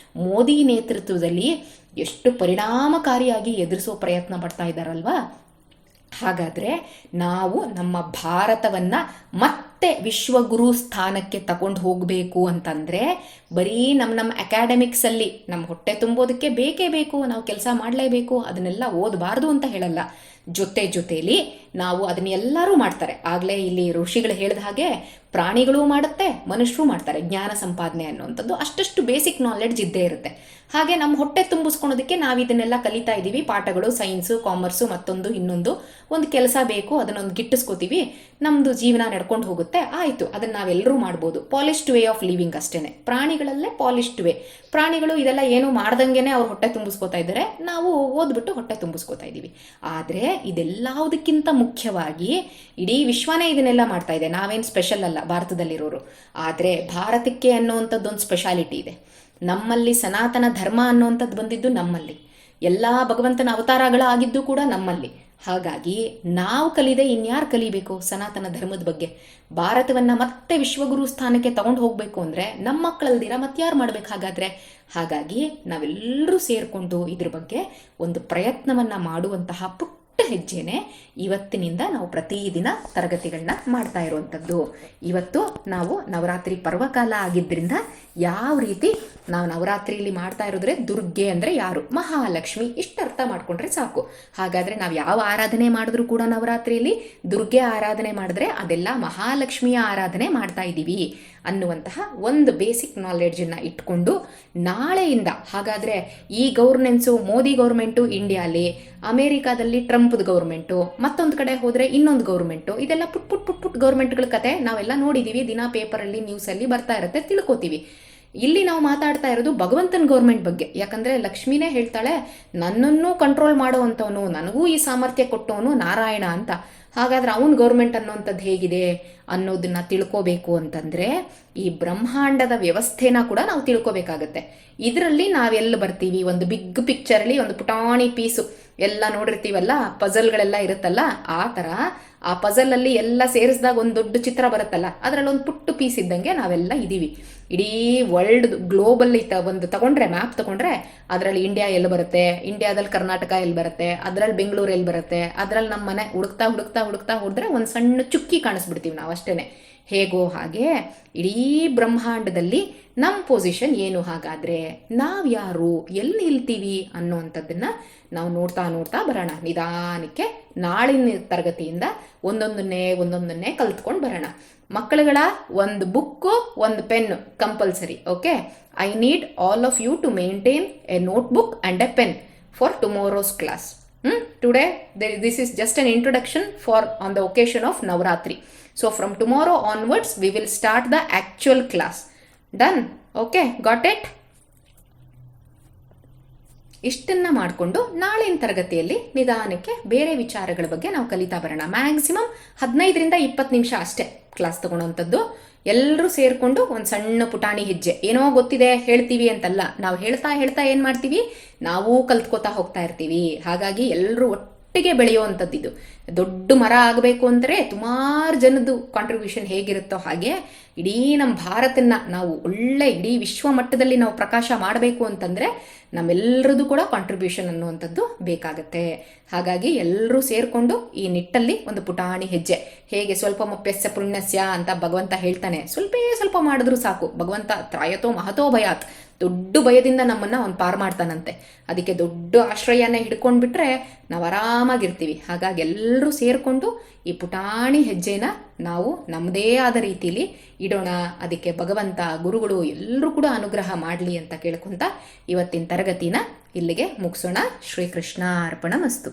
ಮೋದಿ ನೇತೃತ್ವದಲ್ಲಿ ಎಷ್ಟು ಪರಿಣಾಮಕಾರಿಯಾಗಿ ಎದುರಿಸೋ ಪ್ರಯತ್ನ ಪಡ್ತಾ ಇದ್ದಾರಲ್ವಾ. ಹಾಗಾದರೆ ನಾವು ನಮ್ಮ ಭಾರತವನ್ನು ಮತ್ತೆ ವಿಶ್ವಗುರು ಸ್ಥಾನಕ್ಕೆ ತಗೊಂಡು ಹೋಗಬೇಕು ಅಂತಂದರೆ ಬರೀ ನಮ್ಮ ಅಕಾಡೆಮಿಕ್ಸಲ್ಲಿ ನಮ್ಮ ಹೊಟ್ಟೆ ತುಂಬೋದಕ್ಕೆ ಬೇಕೇ ಬೇಕು, ನಾವು ಕೆಲಸ ಮಾಡಲೇಬೇಕು, ಅದನ್ನೆಲ್ಲ ಓದಬಾರ್ದು ಅಂತ ಹೇಳಲ್ಲ. ಜೊತೆಲಿ ನಾವು ಅದನ್ನೆಲ್ಲರೂ ಮಾಡ್ತಾರೆ. ಆಗಲೇ ಇಲ್ಲಿ ಋಷಿಗಳು ಹೇಳಿದ ಹಾಗೆ ಪ್ರಾಣಿಗಳು ಮಾಡುತ್ತೆ, ಮನುಷ್ಯರು ಮಾಡ್ತಾರೆ. ಜ್ಞಾನ ಸಂಪಾದನೆ ಅನ್ನುವಂಥದ್ದು ಅಷ್ಟಷ್ಟು ಬೇಸಿಕ್ ನಾಲೆಡ್ಜ್ ಇದ್ದೇ ಇರುತ್ತೆ. ಹಾಗೆ ನಮ್ಮ ಹೊಟ್ಟೆ ತುಂಬಿಸ್ಕೊಳೋದಕ್ಕೆ ನಾವು ಇದನ್ನೆಲ್ಲ ಕಲಿತಾ ಇದ್ದೀವಿ. ಪಾಠಗಳು, ಸೈನ್ಸು, ಕಾಮರ್ಸು, ಮತ್ತೊಂದು ಇನ್ನೊಂದು ಒಂದು ಕೆಲಸ ಬೇಕು, ಅದನ್ನೊಂದು ಗಿಟ್ಟಿಸ್ಕೋತೀವಿ, ನಮ್ಮದು ಜೀವನ ನಡ್ಕೊಂಡು ಹೋಗುತ್ತೆ, ಆಯಿತು, ಅದನ್ನು ನಾವೆಲ್ಲರೂ ಮಾಡ್ಬೋದು. ಪಾಲಿಶ್ಡ್ ವೇ ಆಫ್ ಲಿವಿಂಗ್ ಅಷ್ಟೇ. ಪ್ರಾಣಿಗಳಲ್ಲೇ ಪಾಲಿಶ್ಡ್ ವೇ. ಪ್ರಾಣಿಗಳು ಇದೆಲ್ಲ ಏನೂ ಮಾಡ್ದಂಗೆನೆ ಅವ್ರು ಹೊಟ್ಟೆ ತುಂಬಿಸ್ಕೋತಾ ಇದ್ದಾರೆ, ನಾವು ಓದ್ಬಿಟ್ಟು ಹೊಟ್ಟೆ ತುಂಬಿಸ್ಕೋತಾ ಇದ್ದೀವಿ. ಆದರೆ ಇದೆಲ್ಲದಕ್ಕಿಂತ ಮುಖ್ಯವಾಗಿ ಇಡೀ ವಿಶ್ವನೇ ಇದನ್ನೆಲ್ಲ ಮಾಡ್ತಾ ಇದೆ. ನಾವೇನು ಸ್ಪೆಷಲ್ ಅಲ್ಲ ಭಾರತದಲ್ಲಿರೋರು. ಆದರೆ ಭಾರತಕ್ಕೆ ಅನ್ನೋವಂಥದ್ದೊಂದು ಸ್ಪೆಷಾಲಿಟಿ ಇದೆ. ನಮ್ಮಲ್ಲಿ ಸನಾತನ ಧರ್ಮ ಅನ್ನುವಂಥದ್ದು ಬಂದಿದ್ದು ನಮ್ಮಲ್ಲಿ, ಎಲ್ಲ ಭಗವಂತನ ಅವತಾರಗಳಾಗಿದ್ದು ಕೂಡ ನಮ್ಮಲ್ಲಿ. ಹಾಗಾಗಿ ನಾವು ಕಲಿದೆ ಇನ್ಯಾರು ಕಲಿಬೇಕು ಸನಾತನ ಧರ್ಮದ ಬಗ್ಗೆ? ಭಾರತವನ್ನು ಮತ್ತೆ ವಿಶ್ವಗುರು ಸ್ಥಾನಕ್ಕೆ ತಗೊಂಡು ಹೋಗಬೇಕು ಅಂದರೆ ನಮ್ಮ ಮಕ್ಕಳಲ್ದಿರ ಮತ್ತಾರು ಮಾಡ್ಬೇಕು ಹಾಗಾದರೆ? ಹಾಗಾಗಿ ನಾವೆಲ್ಲರೂ ಸೇರಿಕೊಂಡು ಇದ್ರ ಬಗ್ಗೆ ಒಂದು ಪ್ರಯತ್ನವನ್ನು ಮಾಡುವಂತಹ ಪುಟ್ಟ ಹೆಜ್ಜೆನೆ ಇವತ್ತಿನಿಂದ ನಾವು ಪ್ರತಿದಿನ ತರಗತಿಗಳನ್ನ ಮಾಡ್ತಾ ಇರುವಂಥದ್ದು. ಇವತ್ತು ನಾವು ನವರಾತ್ರಿ ಪರ್ವಕಾಲ ಆಗಿದ್ದರಿಂದ ಯಾವ ರೀತಿ ನಾವು ನವರಾತ್ರಿಯಲ್ಲಿ ಮಾಡ್ತಾ ಇರೋದ್ರೆ ದುರ್ಗೆ ಅಂದರೆ ಯಾರು? ಮಹಾಲಕ್ಷ್ಮಿ. ಇಷ್ಟು ಅರ್ಥ ಮಾಡ್ಕೊಂಡ್ರೆ ಸಾಕು. ಹಾಗಾದರೆ ನಾವು ಯಾವ ಆರಾಧನೆ ಮಾಡಿದ್ರೂ ಕೂಡ ನವರಾತ್ರಿಯಲ್ಲಿ ದುರ್ಗೆ ಆರಾಧನೆ ಮಾಡಿದ್ರೆ ಅದೆಲ್ಲ ಮಹಾಲಕ್ಷ್ಮಿಯ ಆರಾಧನೆ ಮಾಡ್ತಾ ಇದ್ದೀವಿ ಅನ್ನುವಂತಹ ಒಂದು ಬೇಸಿಕ್ ನಾಲೆಡ್ಜನ್ನು ಇಟ್ಕೊಂಡು ನಾಳೆಯಿಂದ ಹಾಗಾದರೆ ಈ ಗೌರ್ನೆನ್ಸು ಮೋದಿ ಗೌರ್ಮೆಂಟು ಇಂಡಿಯಾಲಿ, ಅಮೇರಿಕಾದಲ್ಲಿ ಟ್ರಂಪ್ದ ಗೌರ್ಮೆಂಟು, ಮತ್ತೊಂದು ಕಡೆ ಹೋದರೆ ಇನ್ನೊಂದು ಗೌರ್ಮೆಂಟು, ಇದೆಲ್ಲ ಪುಟ್ ಗೌರ್ಮೆಂಟ್ಗಳ ಕತೆ ನಾವೆಲ್ಲ ನೋಡಿದ್ದೀವಿ. ದಿನ ಪೇಪರಲ್ಲಿ ನ್ಯೂಸಲ್ಲಿ ಬರ್ತಾ ಇರುತ್ತೆ, ತಿಳ್ಕೊತೀವಿ. ಇಲ್ಲಿ ನಾವು ಮಾತಾಡ್ತಾ ಇರೋದು ಭಗವಂತನ ಗೌರ್ಮೆಂಟ್ ಬಗ್ಗೆ. ಯಾಕಂದರೆ ಲಕ್ಷ್ಮಿನೇ ಹೇಳ್ತಾಳೆ, ನನ್ನನ್ನು ಕಂಟ್ರೋಲ್ ಮಾಡುವಂಥವನು, ನನಗೂ ಈ ಸಾಮರ್ಥ್ಯ ಕೊಟ್ಟವನು ನಾರಾಯಣ ಅಂತ. ಹಾಗಾದ್ರೆ ಅವನ ಗೌರ್ಮೆಂಟ್ ಅನ್ನೋಂಥದ್ದು ಹೇಗಿದೆ ಅನ್ನೋದನ್ನ ತಿಳ್ಕೋಬೇಕು ಅಂತಂದರೆ ಈ ಬ್ರಹ್ಮಾಂಡದ ವ್ಯವಸ್ಥೆನ ಕೂಡ ನಾವು ತಿಳ್ಕೊಬೇಕಾಗತ್ತೆ. ಇದರಲ್ಲಿ ನಾವೆಲ್ಲ ಬರ್ತೀವಿ, ಒಂದು ಬಿಗ್ ಪಿಕ್ಚರಲ್ಲಿ ಒಂದು ಪುಟಾಣಿ ಪೀಸು ಎಲ್ಲ ನೋಡಿರ್ತೀವಲ್ಲ, ಪಜಲ್ಗಳೆಲ್ಲ ಇರುತ್ತಲ್ಲ, ಆ ಥರ ಆ ಪಜಲಲ್ಲಿ ಎಲ್ಲ ಸೇರಿಸಿದಾಗ ಒಂದು ದೊಡ್ಡ ಚಿತ್ರ ಬರುತ್ತಲ್ಲ, ಅದರಲ್ಲಿ ಒಂದು ಪುಟ್ಟು ಪೀಸ್ ಇದ್ದಂಗೆ ನಾವೆಲ್ಲ ಇದ್ದೀವಿ. ಇಡೀ ವರ್ಲ್ಡ್ ಗ್ಲೋಬಲ್ಲಿ ಒಂದು ತಗೊಂಡ್ರೆ ಮ್ಯಾಪ್ ತಗೊಂಡ್ರೆ ಅದರಲ್ಲಿ ಇಂಡಿಯಾ ಎಲ್ಲಿ ಬರುತ್ತೆ, ಇಂಡಿಯಾದಲ್ಲಿ ಕರ್ನಾಟಕ ಎಲ್ಲಿ ಬರುತ್ತೆ, ಅದರಲ್ಲಿ ಬೆಂಗಳೂರು ಎಲ್ಲಿ ಬರುತ್ತೆ, ಅದರಲ್ಲಿ ನಮ್ಮ ಮನೆ ಹುಡುಕ್ತಾ ಹೋದ್ರೆ ಒಂದು ಸಣ್ಣ ಚುಕ್ಕಿ ಕಾಣಿಸ್ಬಿಡ್ತೀವಿ ನಾವು ಅಷ್ಟೇ. ಹೇಗೋ ಹಾಗೆ ಇಡೀ ಬ್ರಹ್ಮಾಂಡದಲ್ಲಿ ನಮ್ಮ ಪೊಸಿಷನ್ ಏನು, ಹಾಗಾದರೆ ನಾವು ಯಾರು, ಎಲ್ಲಿ ನಿಲ್ತೀವಿ ಅನ್ನೋವಂಥದ್ದನ್ನು ನಾವು ನೋಡ್ತಾ ಬರೋಣ ನಿಧಾನಕ್ಕೆ. ನಾಳಿನ ತರಗತಿಯಿಂದ ಒಂದೊಂದನ್ನೇ ಕಲ್ತ್ಕೊಂಡು ಬರೋಣ. ಮಕ್ಕಳುಗಳ ಒಂದು ಬುಕ್ಕು, ಒಂದು pen compulsory. Okay, I need all of you to maintain a notebook and a pen for tomorrow's class. Today this is just an introduction for on the occasion of Navratri. So from tomorrow onwards we will start the actual class. Done? Okay, got it? ಇಷ್ಟನ್ನ ಮಾಡಿಕೊಂಡು ನಾಳಿನ ತರಗತಿಯಲ್ಲಿ ನಿಧಾನಕ್ಕೆ ಬೇರೆ ವಿಚಾರಗಳ ಬಗ್ಗೆ ನಾವು ಕಲಿತಾ ಬರೋಣ. ಮ್ಯಾಕ್ಸಿಮಮ್ 15 ರಿಂದ 20 ನಿಮಿಷ ಅಷ್ಟೇ ಕ್ಲಾಸ್ ತಗೊಳ್ಳೋವಂಥದ್ದು. ಎಲ್ಲರೂ ಸೇರಿಕೊಂಡು ಒಂದು ಸಣ್ಣ ಪುಟಾಣಿ ಹೆಜ್ಜೆ, ಏನೋ ಗೊತ್ತಿದೆ ಹೇಳ್ತೀವಿ ಅಂತಲ್ಲ, ನಾವು ಹೇಳ್ತಾ ಹೇಳ್ತಾ ಏನು ಮಾಡ್ತೀವಿ, ನಾವೂ ಕಲ್ತ್ಕೋತಾ ಹೋಗ್ತಾ ಇರ್ತೀವಿ. ಹಾಗಾಗಿ ಎಲ್ಲರೂ ಒಟ್ಟಿಗೆ ಬೆಳೆಯುವಂಥದ್ದು ಇದು. ದೊಡ್ಡ ಮರ ಆಗಬೇಕು ಅಂದರೆ ಸುಮಾರು ಜನದ್ದು ಕಾಂಟ್ರಿಬ್ಯೂಷನ್ ಹೇಗಿರುತ್ತೋ ಹಾಗೆ ಇಡೀ ನಮ್ಮ ಭಾರತನ ನಾವು ಒಳ್ಳೆ ಇಡೀ ವಿಶ್ವ ಮಟ್ಟದಲ್ಲಿ ನಾವು ಪ್ರಕಾಶ ಮಾಡಬೇಕು ಅಂತಂದರೆ ನಮ್ಮೆಲ್ಲರದ್ದು ಕೂಡ ಕಾಂಟ್ರಿಬ್ಯೂಷನ್ ಅನ್ನುವಂಥದ್ದು ಬೇಕಾಗತ್ತೆ. ಹಾಗಾಗಿ ಎಲ್ಲರೂ ಸೇರಿಕೊಂಡು ಈ ನಿಟ್ಟಲ್ಲಿ ಒಂದು ಪುಟಾಣಿ ಹೆಜ್ಜೆ, ಹೇಗೆ ಸ್ವಲ್ಪ ಮೊಪ್ಯಸ್ಯ ಪುಣ್ಯಸ್ಯ ಅಂತ ಭಗವಂತ ಹೇಳ್ತಾನೆ, ಸ್ವಲ್ಪ ಮಾಡಿದ್ರೂ ಸಾಕು. ಭಗವಂತ ತ್ರಾಯತೋ ಮಹತೋ ಭಯಾತ್, ದೊಡ್ಡ ಭಯದಿಂದ ನಮ್ಮನ್ನು ಅವ್ನು ಪಾರು ಮಾಡ್ತಾನಂತೆ. ಅದಕ್ಕೆ ದೊಡ್ಡ ಆಶ್ರಯನೇ ಹಿಡ್ಕೊಂಡ್ಬಿಟ್ರೆ ನಾವು ಆರಾಮಾಗಿರ್ತೀವಿ. ಹಾಗಾಗಿ ಎಲ್ಲರೂ ಸೇರಿಕೊಂಡು ಈ ಪುಟಾಣಿ ಹೆಜ್ಜೆನ ನಾವು ನಮ್ಮದೇ ಆದ ರೀತಿಯಲ್ಲಿ ಇಡೋಣ. ಅದಕ್ಕೆ ಭಗವಂತ, ಗುರುಗಳು ಎಲ್ಲರೂ ಕೂಡ ಅನುಗ್ರಹ ಮಾಡಲಿ ಅಂತ ಕೇಳ್ಕೊಂತ ಇವತ್ತಿನ ತರಗತಿನ ಇಲ್ಲಿಗೆ ಮುಗಿಸೋಣ. ಶ್ರೀಕೃಷ್ಣ ಅರ್ಪಣಮಸ್ತು.